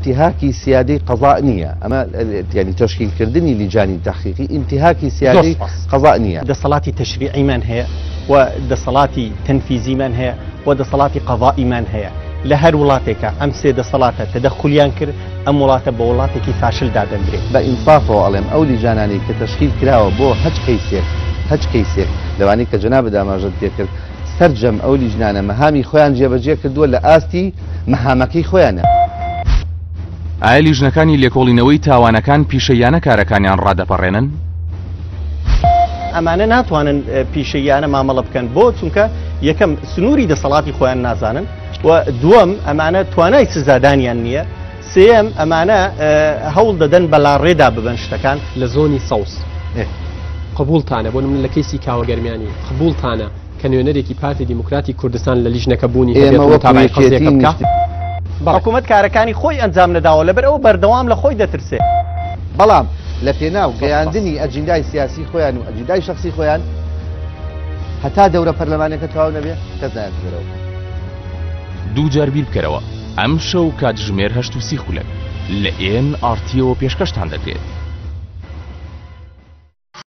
انتهاکی سیادەی قەزا نییە ئەمە یعنی تەشکیلکردنی لیجانی تحقیقی انتهاکی سیادەی قەزا نییە دەسەڵاتی تەشریعیمان هەیە و دەسەڵاتی تەنفیزیمان هەیە و دەسەڵاتی قەضائیمان هەیە لە هەر وڵاتێکە ئەم سێ دەسەڵاتە تەدەخولیان کرد ئەم وڵاتە بە وڵاتێکی فاشلدا دەنرێت بە ئینصافەوە ئەڵێم ئەو لیجانانی کە تەشکیل کراوە بۆ هەچ کەیسێک لەوانەیە کە جەناب داماژەت پێکرد سەرجەم ئەو لیژنانە مەهامی خۆیان جێبەجێ کردووە لە ئاستی مەهامەکەی خۆیانە. ئایا لیژنەکانی لێکۆڵینەوەی تاوانەکان پیشەیانە کارەکانیان ڕادەپەڕێنن؟ ئەمانە ناتوانن پیشەیانە مامەڵە بکەن بۆ چونکە یەکەم سنووری دەسەڵاتی خۆیان نازانن و دووەم ئەمانە توانای سزادانیان نییە سێم ئەمانە هەوڵ دەدەن بەلاڕێدا ببن شتەکان لە زۆنی سەوس قبولتانە بۆ من لە کەیسی کاوەگەرمیانی قبولتانە کە نوێنەرێکی پارتی دیموکراتی کوردستان لە لیژنەکە بوونی حکوومەت کارەکانی خۆی ئەنجام نەداوە لەبەر ئەوە بەردەوام لە خۆی دەترسێ بەڵام لە پێناو گەیاندنی ئەجندای سیاسی خۆیان و ئەجندای شخصی خۆیان هەتا دەورە پەرلەمانەکە تەواو نەبێ کەس نایەتەوە. دوو جار بیر بکەرەوە ئەم شەو کاتژمێر 8:30 لە NRTەوە پێشکەشتان دەکرێت.